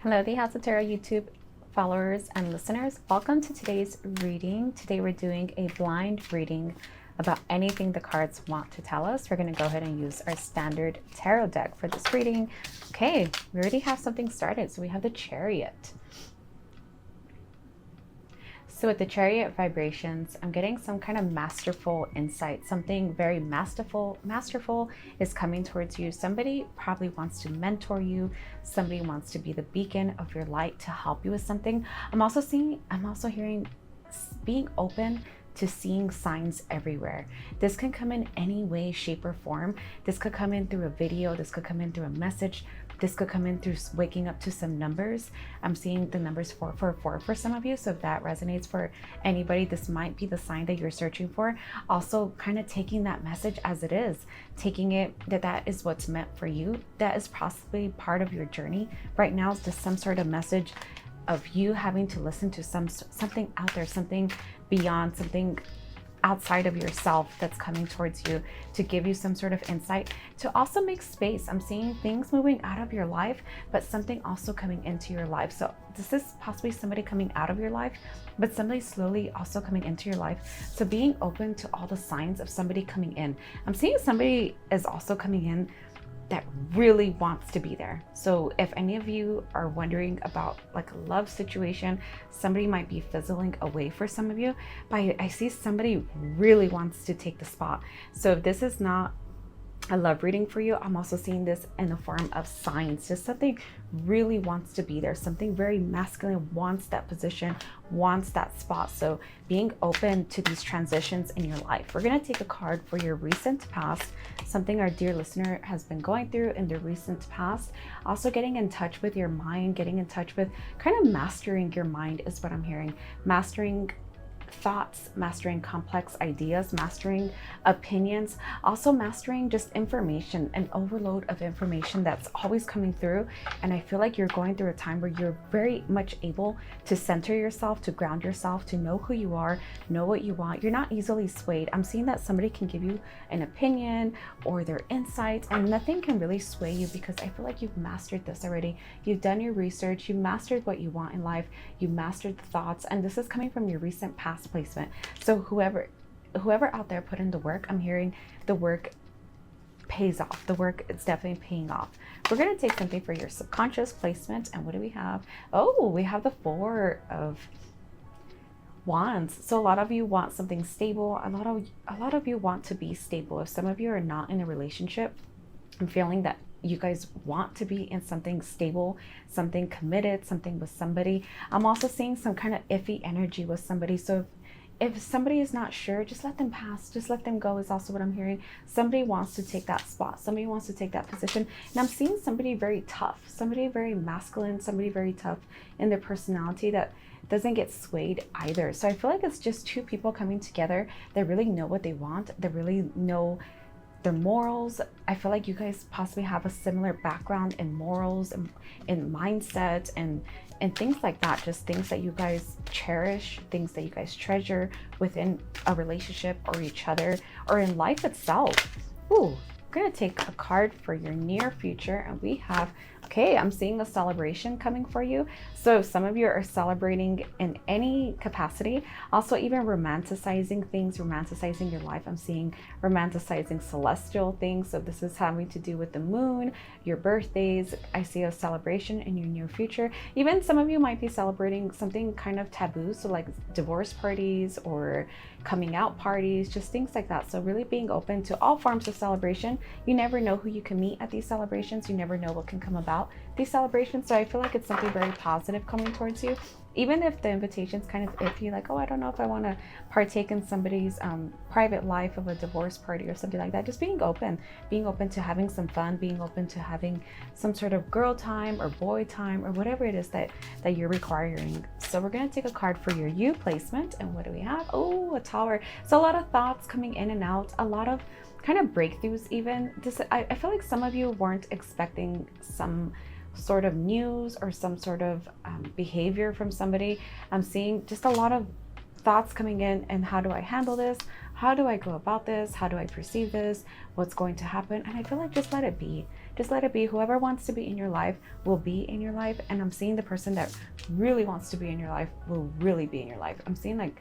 Hello, the House of Tarot YouTube followers and listeners. Welcome to today's reading. Today we're doing a blind reading about anything the cards want to tell us. We're going to go ahead and use our standard tarot deck for this reading. Okay, we already have something started. So we have the Chariot. So with the Chariot vibrations, I'm getting some kind of masterful insight. Something very masterful is coming towards you. Somebody probably wants to mentor you. Somebody wants to be the beacon of your light to help you with something. I'm also hearing being open to seeing signs everywhere. This can come in any way, shape, or form. This could come in through a video. This could come in through a message. This could come in through waking up to some numbers. I'm seeing the numbers 444 for some of you. So if that resonates for anybody, this might be the sign that you're searching for. Also kind of taking that message as it is, taking it that is what's meant for you. That is possibly part of your journey. Right now, it's just some sort of message of you having to listen to something out there, something beyond, something outside of yourself that's coming towards you to give you some sort of insight, to also make space. I'm seeing things moving out of your life, but something also coming into your life. So this is possibly somebody coming out of your life, but somebody slowly also coming into your life. So being open to all the signs of somebody coming in. I'm seeing somebody is also coming in that really wants to be there. So if any of you are wondering about like a love situation, somebody might be fizzling away for some of you, but I see somebody really wants to take the spot. So if this is not a love reading for you, I'm also seeing this in the form of signs. Just something really wants to be there. Something very masculine wants that position, wants that spot. So being open to these transitions in your life. We're going to take a card for your recent past, something our dear listener has been going through in the recent past. Also getting in touch with your mind, getting in touch with kind of mastering your mind is what I'm hearing. Mastering thoughts, mastering complex ideas, mastering opinions, also mastering just information, an overload of information that's always coming through. And I feel like you're going through a time where you're very much able to center yourself, to ground yourself, to know who you are, know what you want. You're not easily swayed. I'm seeing that somebody can give you an opinion or their insights, and nothing can really sway you because I feel like you've mastered this already. You've done your research, you mastered what you want in life, you mastered the thoughts, and this is coming from your recent past placement. So whoever out there put in the work, I'm hearing the work pays off. The work is definitely paying off. We're going to take something for your subconscious placement. And what do we have? Oh, we have the Four of Wands. So a lot of you want something stable. A lot of you want to be stable. If some of you are not in a relationship, I'm feeling that you guys want to be in something stable, something committed, something with somebody. I'm also seeing some kind of iffy energy with somebody. So if somebody is not sure, just let them pass, just let them go is also what I'm hearing. Somebody wants to take that spot. Somebody wants to take that position. And I'm seeing somebody very tough, somebody very masculine, somebody very tough in their personality that doesn't get swayed either. So I feel like it's just two people coming together that really know what they want. They really know their morals. I feel like you guys possibly have a similar background in morals and in mindset and things like that. Just things that you guys cherish, things that you guys treasure within a relationship or each other or in life itself. Ooh, I'm gonna take a card for your near future, and we have, okay, I'm seeing a celebration coming for you. So some of you are celebrating in any capacity, also even romanticizing things, romanticizing your life. I'm seeing romanticizing celestial things. So this is having to do with the moon, your birthdays. I see a celebration in your near future. Even some of you might be celebrating something kind of taboo. So like divorce parties or coming out parties, just things like that. So really being open to all forms of celebration. You never know who you can meet at these celebrations. You never know what can come about these celebrations. So I feel like it's something very positive coming towards you. Even if the invitation's kind of iffy, like, oh, I don't know if I want to partake in somebody's private life of a divorce party or something like that. Just being open to having some fun, being open to having some sort of girl time or boy time or whatever it is that you're requiring. So we're going to take a card for your you placement. And what do we have? Oh, a Tower. So a lot of thoughts coming in and out, a lot of kind of breakthroughs even. I feel like some of you weren't expecting some sort of news or some sort of behavior from somebody. I'm seeing just a lot of thoughts coming in, and how do I handle this? How do I go about this? How do I perceive this? What's going to happen? And I feel like just let it be. just let it be. Whoever wants to be in your life will be in your life. And I'm seeing the person that really wants to be in your life will really be in your life. I'm seeing like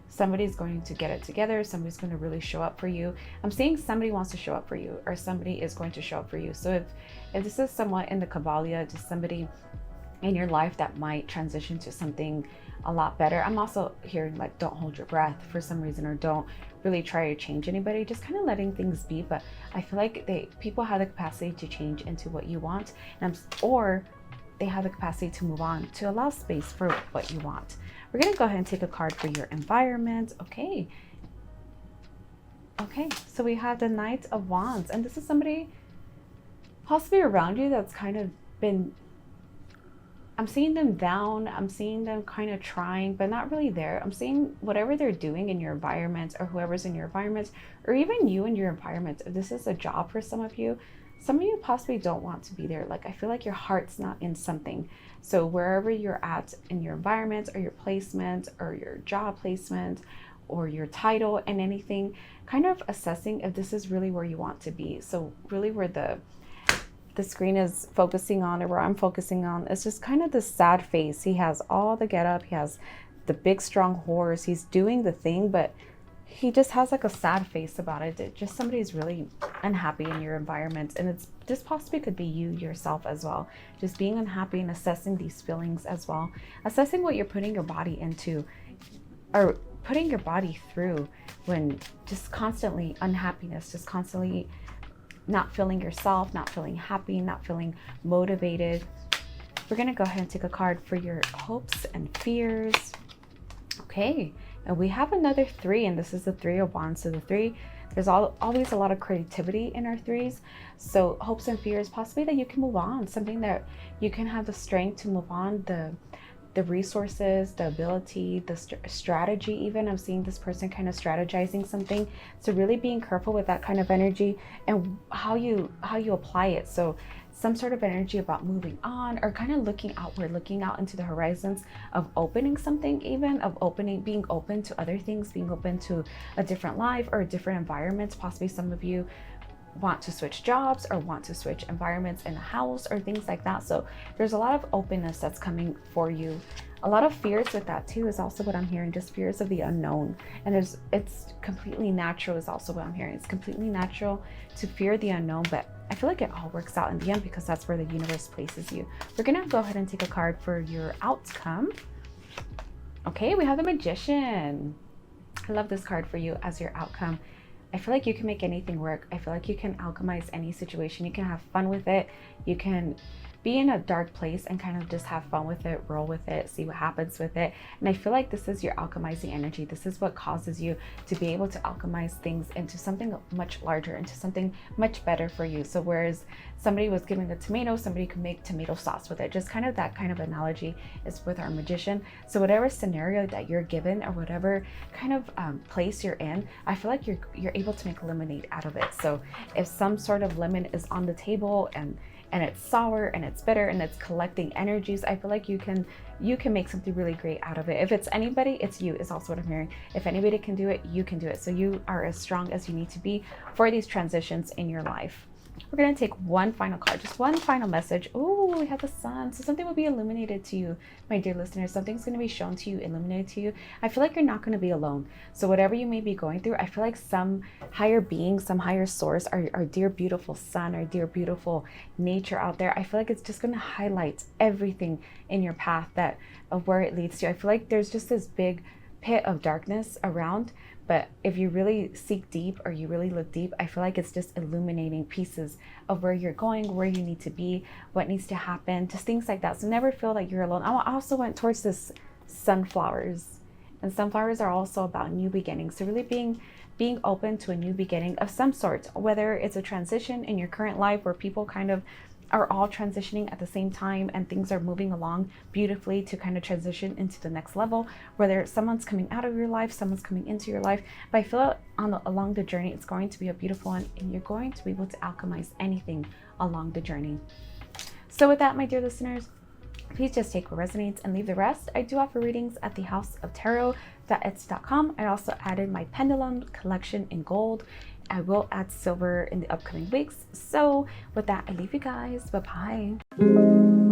somebody's going to get it together. Somebody's going to really show up for you. I'm seeing somebody wants to show up for you, or somebody is going to show up for you. So if this is somewhat in the Kabbalah, just somebody in your life that might transition to something a lot better. I'm also hearing like, don't hold your breath for some reason, or don't really try to change anybody, just kind of letting things be. But I feel like people have the capacity to change into what you want, or they have the capacity to move on, to allow space for what you want. We're going to go ahead and take a card for your environment. Okay, so we have the Knight of Wands, and this is somebody possibly around you that's kind of been, I'm seeing them down. I'm seeing them kind of trying, but not really there. I'm seeing whatever they're doing in your environment, or whoever's in your environment, or even you in your environment. If this is a job for some of you possibly don't want to be there. Like, I feel like your heart's not in something. So wherever you're at in your environment, or your placement, or your job placement, or your title and anything, kind of assessing if this is really where you want to be. So really where the screen is focusing on, or where I'm focusing on, is just kind of the sad face. He has all the get up, he has the big strong horse, he's doing the thing, but he just has like a sad face about it. Just somebody's really unhappy in your environment, and this possibly could be you yourself as well, just being unhappy and assessing these feelings as well, assessing what you're putting your body into, or putting your body through, when just constantly unhappiness, just constantly not feeling yourself, not feeling happy, not feeling motivated. We're going to go ahead and take a card for your hopes and fears. Okay, and we have another 3, and this is the 3 of Wands. So the 3, there's always a lot of creativity in our 3s. So hopes and fears, possibly that you can move on, something that you can have the strength to move on, the resources, the ability, the strategy even. I'm seeing this person kind of strategizing something. So really being careful with that kind of energy and how you apply it. So some sort of energy about moving on, or kind of looking outward, looking out into the horizons of opening something, even of being open to other things, being open to a different life or a different environment. Possibly some of you want to switch jobs, or want to switch environments in a house, or things like that. So there's a lot of openness that's coming for you. A lot of fears with that too is also what I'm hearing, just fears of the unknown. And it's completely natural is also what I'm hearing. It's completely natural to fear the unknown, but I feel like it all works out in the end, because that's where the universe places you. We're gonna go ahead and take a card for your outcome. Okay, we have the Magician. I love this card for you as your outcome. I feel like you can make anything work. I feel like you can alchemize any situation. You can have fun with it. You can be in a dark place and kind of just have fun with it, roll with it, see what happens with it. And I feel like this is your alchemizing energy. This is what causes you to be able to alchemize things into something much larger, into something much better for you. So whereas somebody was giving a tomato, somebody could make tomato sauce with it. Just kind of that kind of analogy is with our Magician. So whatever scenario that you're given, or whatever kind of place you're in, I feel like you're able to make lemonade out of it. So if some sort of lemon is on the table and it's sour and it's bitter and it's collecting energies, I feel like you can make something really great out of it. If it's anybody, it's you, is also what I'm hearing. If anybody can do it, you can do it. So you are as strong as you need to be for these transitions in your life. We're going to take one final card, just one final message. Oh, we have the Sun. So something will be illuminated to you, my dear listeners. Something's going to be shown to you, illuminated to you. I feel like you're not going to be alone. So whatever you may be going through, I feel like some higher being, some higher source, our dear beautiful sun, our dear beautiful nature out there, I feel like it's just going to highlight everything in your path of where it leads to. I feel like there's just this big pit of darkness around, but if you really seek deep, or you really look deep, I feel like it's just illuminating pieces of where you're going, where you need to be, what needs to happen, just things like that. So never feel like you're alone. I also went towards this sunflowers, and sunflowers are also about new beginnings. So really being open to a new beginning of some sort, whether it's a transition in your current life where people kind of are all transitioning at the same time and things are moving along beautifully to kind of transition into the next level, whether someone's coming out of your life, someone's coming into your life. But I feel along the journey, it's going to be a beautiful one, and you're going to be able to alchemize anything along the journey. So with that, my dear listeners, please just take what resonates and leave the rest. I do offer readings at thehouseoftarot.etsy.com. I also added my pendulum collection in gold I will add silver in the upcoming weeks. So with that, I leave you guys. Bye bye.